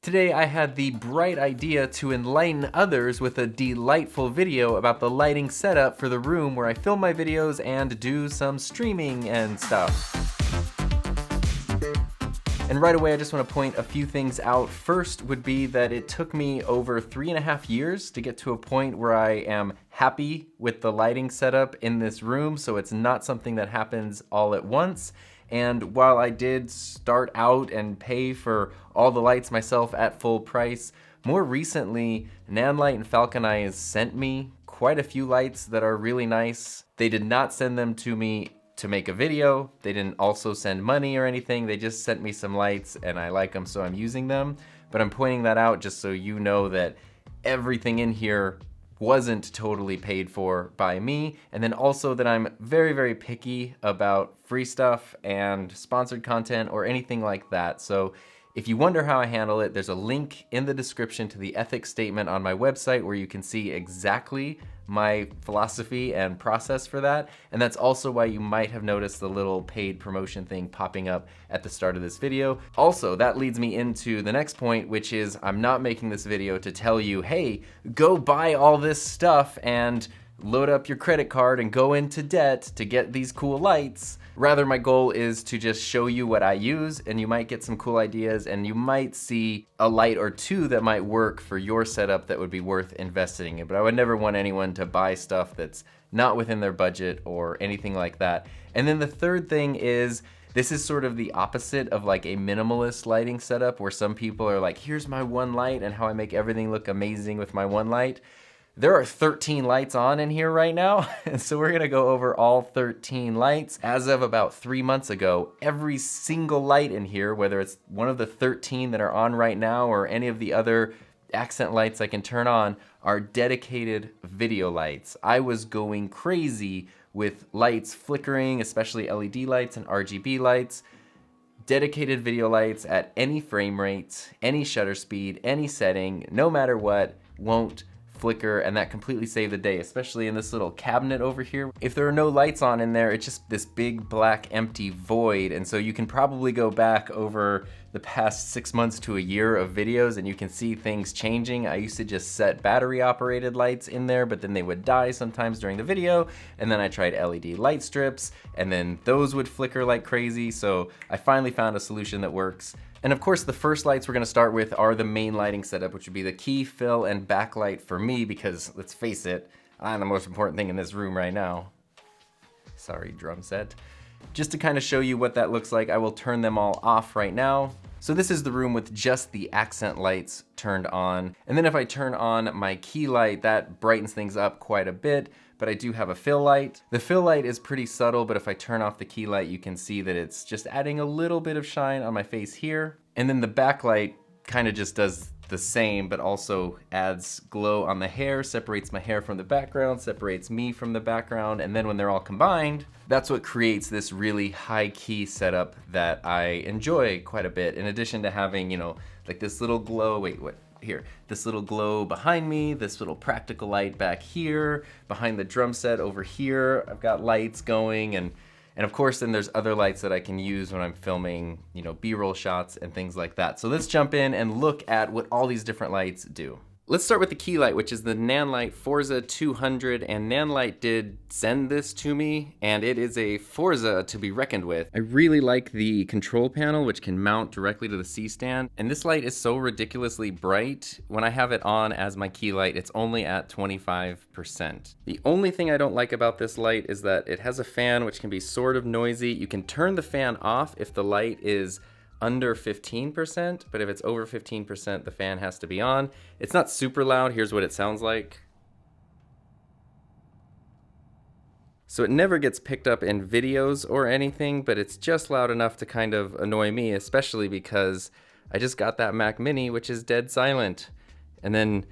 Today I had the bright idea to enlighten others with a delightful video about the lighting setup for the room where I film my videos and do some streaming and stuff. And right away I just want to point a few things out. First would be that it took me over 3.5 years to get to a point where I am happy with the lighting setup in this room, so it's not something that happens all at once. And while I did start out and pay for all the lights myself at full price, more recently, Nanlite and FalconEyes sent me quite a few lights that are really nice. They did not send them to me to make a video. They didn't also send money or anything. They just sent me some lights and I like them, so I'm using them. But I'm pointing that out just so you know that everything in here wasn't totally paid for by me, and then also that I'm very, very picky about free stuff and sponsored content or anything like that. So if you wonder how I handle it, there's a link in the description to the ethics statement on my website where you can see exactly my philosophy and process for that. And that's also why you might have noticed the little paid promotion thing popping up at the start of this video. Also, that leads me into the next point, which is I'm not making this video to tell you, hey, go buy all this stuff and load up your credit card and go into debt to get these cool lights. Rather, my goal is to just show you what I use, and you might get some cool ideas, and you might see a light or two that might work for your setup that would be worth investing in. But I would never want anyone to buy stuff that's not within their budget or anything like that. And then the third thing is, this is sort of the opposite of like a minimalist lighting setup where some people are like, here's my one light and how I make everything look amazing with my one light. There are 13 lights on in here right now, and so we're gonna go over all 13 lights. As of about 3 months ago, every single light in here, whether it's one of the 13 that are on right now or any of the other accent lights I can turn on, are dedicated video lights. I was going crazy with lights flickering, especially LED lights and RGB lights. Dedicated video lights at any frame rate, any shutter speed, any setting, no matter what, won't flicker, and that completely saved the day, especially in this little cabinet over here. If there are no lights on in there, it's just this big black empty void, and so you can probably go back over the past 6 months to a year of videos and you can see things changing. I used to just set battery operated lights in there, but then they would die sometimes during the video, and then I tried LED light strips, and then those would flicker like crazy, so I finally found a solution that works. And of course, the first lights we're gonna start with are the main lighting setup, which would be the key, fill, and backlight for me, because let's face it, I'm the most important thing in this room right now. Sorry, drum set. Just to kind of show you what that looks like, I will turn them all off right now. So this is the room with just the accent lights turned on. And then if I turn on my key light, that brightens things up quite a bit, but I do have a fill light. The fill light is pretty subtle, but if I turn off the key light, you can see that it's just adding a little bit of shine on my face here. And then the backlight kind of just does the same, but also adds glow on the hair, separates my hair from the background, separates me from the background, and then when they're all combined, that's what creates this really high key setup that I enjoy quite a bit. In addition to having, you know, like this little glow, this little glow behind me, this little practical light back here, behind the drum set over here, I've got lights going, and of course then there's other lights that I can use when I'm filming, you know, B-roll shots and things like that. So let's jump in and look at what all these different lights do. Let's start with the key light, which is the Nanlite Forza 200, and Nanlite did send this to me, and it is a Forza to be reckoned with. I really like the control panel, which can mount directly to the C-stand, and this light is so ridiculously bright. When I have it on as my key light, it's only at 25%. The only thing I don't like about this light is that it has a fan, which can be sort of noisy. You can turn the fan off if the light is under 15%, but if it's over 15%, the fan has to be on. It's not super loud. Here's what it sounds like. So it never gets picked up in videos or anything, but it's just loud enough to kind of annoy me, especially because I just got that Mac Mini, which is dead silent. And then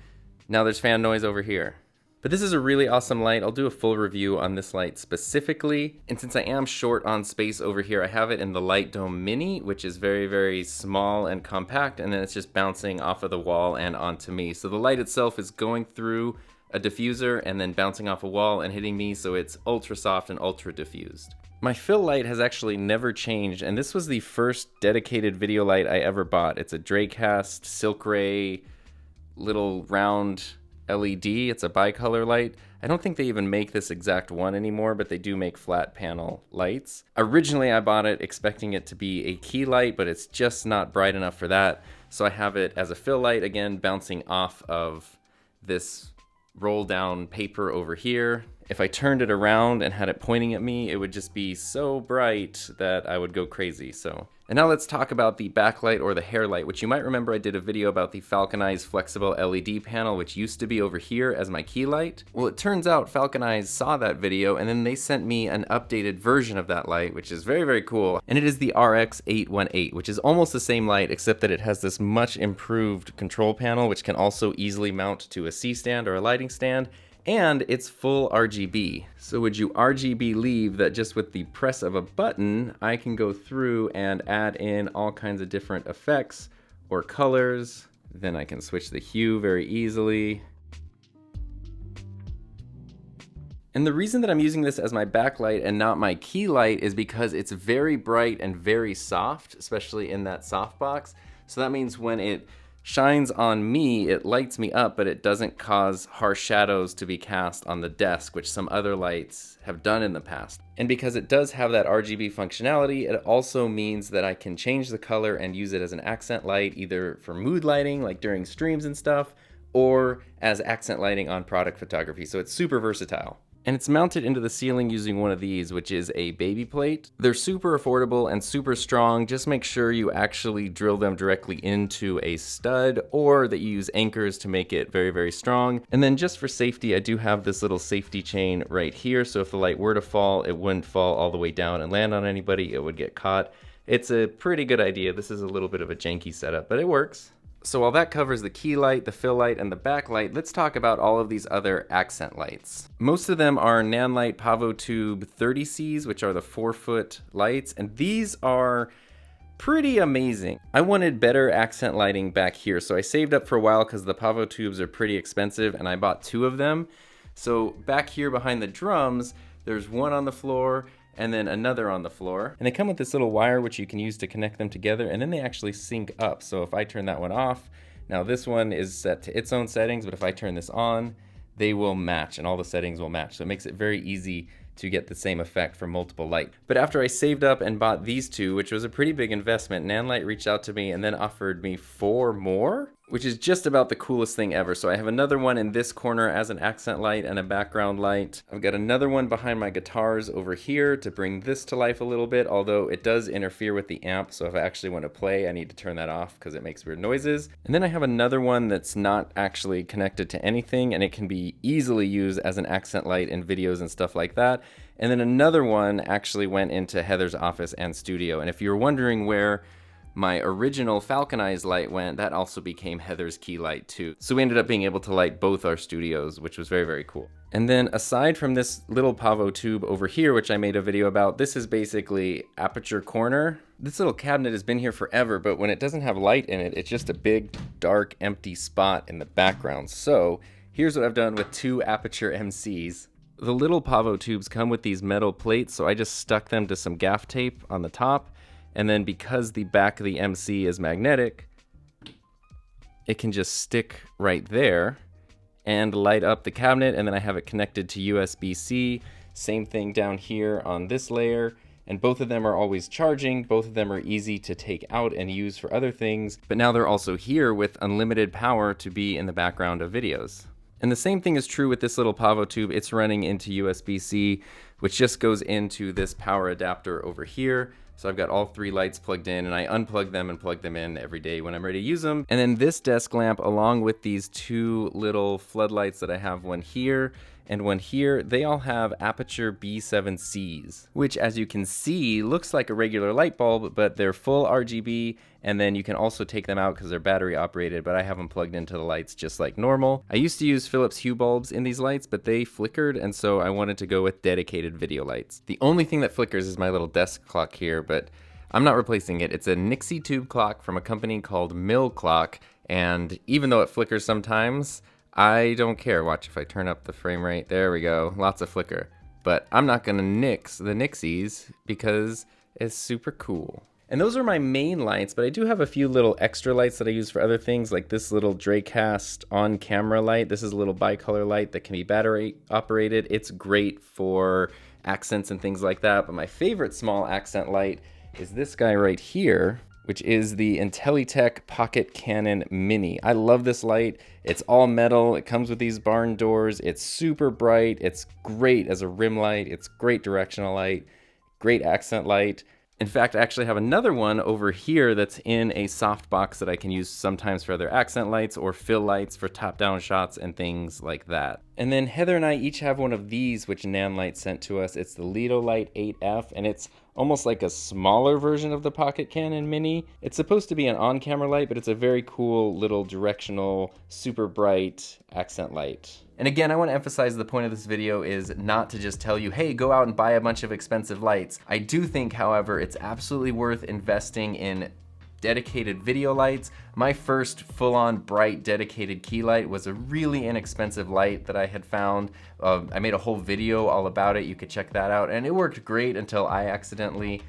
now there's fan noise over here. But this is a really awesome light. I'll do a full review on this light specifically. And since I am short on space over here, I have it in the Light Dome Mini, which is very, very small and compact, and then it's just bouncing off of the wall and onto me. So the light itself is going through a diffuser and then bouncing off a wall and hitting me, so it's ultra soft and ultra diffused. My fill light has actually never changed, and this was the first dedicated video light I ever bought. It's a Dracast Silkray little round LED. It's a bicolor light. I don't think they even make this exact one anymore, but they do make flat panel lights. Originally, I bought it expecting it to be a key light, but it's just not bright enough for that. So I have it as a fill light, again, bouncing off of this roll down paper over here. If I turned it around and had it pointing at me, it would just be so bright that I would go crazy. And now let's talk about the backlight or the hair light, which you might remember I did a video about the FalconEyes flexible LED panel, which used to be over here as my key light. Well, it turns out FalconEyes saw that video and then they sent me an updated version of that light, which is very, very cool. And it is the RX818, which is almost the same light, except that it has this much improved control panel, which can also easily mount to a C-stand or a lighting stand. And it's full RGB. So would you RGB believe that just with the press of a button, I can go through and add in all kinds of different effects or colors. Then I can switch the hue very easily. And the reason that I'm using this as my backlight and not my key light is because it's very bright and very soft, especially in that softbox. So that means when it shines on me, it lights me up, but it doesn't cause harsh shadows to be cast on the desk, which some other lights have done in the past. And because it does have that RGB functionality, it also means that I can change the color and use it as an accent light, either for mood lighting, like during streams and stuff, or as accent lighting on product photography. So it's super versatile. And it's mounted into the ceiling using one of these, which is a baby plate. They're super affordable and super strong. Just make sure you actually drill them directly into a stud, or that you use anchors to make it very, very strong. And then just for safety, I do have this little safety chain right here. So if the light were to fall, it wouldn't fall all the way down and land on anybody. It would get caught. It's a pretty good idea. This is a little bit of a janky setup, but it works. So while that covers the key light, the fill light, and the backlight, let's talk about all of these other accent lights. Most of them are Nanlite PavoTube 30Cs, which are the 4-foot lights, and these are pretty amazing. I wanted better accent lighting back here, so I saved up for a while because the PavoTubes are pretty expensive, and I bought 2 of them. So back here behind the drums, there's one on the floor, and then another on the floor. And they come with this little wire which you can use to connect them together, and then they actually sync up. So if I turn that one off, now this one is set to its own settings, but if I turn this on, they will match and all the settings will match. So it makes it very easy to get the same effect from multiple light. But after I saved up and bought these 2, which was a pretty big investment, Nanlite reached out to me and then offered me 4 more, which is just about the coolest thing ever. So I have another one in this corner as an accent light and a background light. I've got another one behind my guitars over here to bring this to life a little bit, although it does interfere with the amp. So if I actually want to play, I need to turn that off because it makes weird noises. And then I have another one that's not actually connected to anything, and it can be easily used as an accent light in videos and stuff like that. And then another one actually went into Heather's office and studio. And if you're wondering where my original FalconEyes light went, that also became Heather's key light too. So we ended up being able to light both our studios, which was very, very cool. And then aside from this little PavoTube over here, which I made a video about, this is basically Aputure Corner. This little cabinet has been here forever, but when it doesn't have light in it, it's just a big, dark, empty spot in the background. So here's what I've done with 2 Aputure MCs. The little PavoTubes come with these metal plates, so I just stuck them to some gaff tape on the top. And then because the back of the MC is magnetic, it can just stick right there and light up the cabinet. And then I have it connected to USB-C. Same thing down here on this layer. And both of them are always charging. Both of them are easy to take out and use for other things. But now they're also here with unlimited power to be in the background of videos. And the same thing is true with this little PavoTube. It's running into USB-C, which just goes into this power adapter over here. So I've got all 3 lights plugged in, and I unplug them and plug them in every day when I'm ready to use them. And then this desk lamp, along with these 2 little floodlights that I have, one here and one here, they all have Aputure B7Cs, which, as you can see, looks like a regular light bulb, but they're full RGB, and then you can also take them out because they're battery operated, but I have them plugged into the lights just like normal. I used to use Philips Hue bulbs in these lights, but they flickered, and so I wanted to go with dedicated video lights. The only thing that flickers is my little desk clock here, but I'm not replacing it. It's a Nixie tube clock from a company called Mill Clock, and even though it flickers sometimes, I don't care. Watch if I turn up the frame rate. There we go. Lots of flicker. but I'm not gonna nix the Nixies because it's super cool. And those are my main lights, but I do have a few little extra lights that I use for other things, like this little Dracast on-camera light. This is a little bicolor light that can be battery operated. It's great for accents and things like that, but my favorite small accent light is this guy right here, which is the Intellytech Pocket Cannon Mini. I love this light. It's all metal. It comes with these barn doors. It's super bright. It's great as a rim light. It's great directional light, great accent light. In fact, I actually have another one over here that's in a soft box that I can use sometimes for other accent lights or fill lights for top-down shots and things like that. And then Heather and I each have one of these, which Nanlite sent to us. It's the Lidolite 8F, and it's almost like a smaller version of the Pocket Cannon Mini. It's supposed to be an on-camera light, but it's a very cool little directional, super bright accent light. And again, I want to emphasize the point of this video is not to just tell you, hey, go out and buy a bunch of expensive lights. I do think, however, it's absolutely worth investing in dedicated video lights. My first full-on bright dedicated key light was a really inexpensive light that I had found. I made a whole video all about it. You could check that out, and it worked great until I accidentally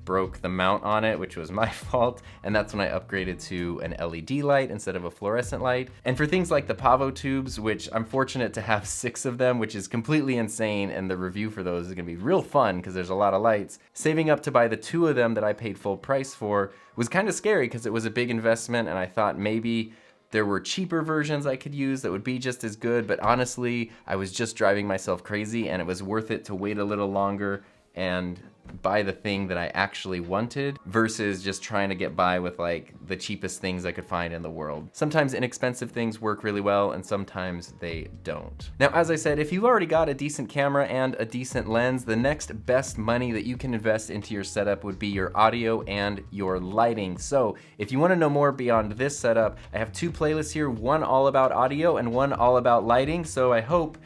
broke the mount on it, which was my fault, and that's when I upgraded to an LED light instead of a fluorescent light. And for things like the PavoTubes, which I'm fortunate to have 6 of them, which is completely insane, and the review for those is gonna be real fun because there's a lot of lights. Saving up to buy the 2 of them that I paid full price for was kind of scary because it was a big investment, and I thought maybe there were cheaper versions I could use that would be just as good, but honestly, I was just driving myself crazy, and it was worth it to wait a little longer and buy the thing that I actually wanted versus just trying to get by with the cheapest things I could find in the world. Sometimes inexpensive things work really well and sometimes they don't. Now, as I said, if you've already got a decent camera and a decent lens, the next best money that you can invest into your setup would be your audio and your lighting. So if you want to know more beyond this setup, I have 2 playlists here, one all about audio and one all about lighting, so I hope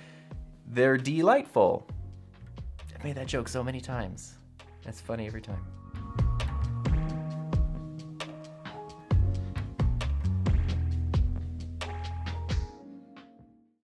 they're delightful. I've made that joke so many times. It's funny every time.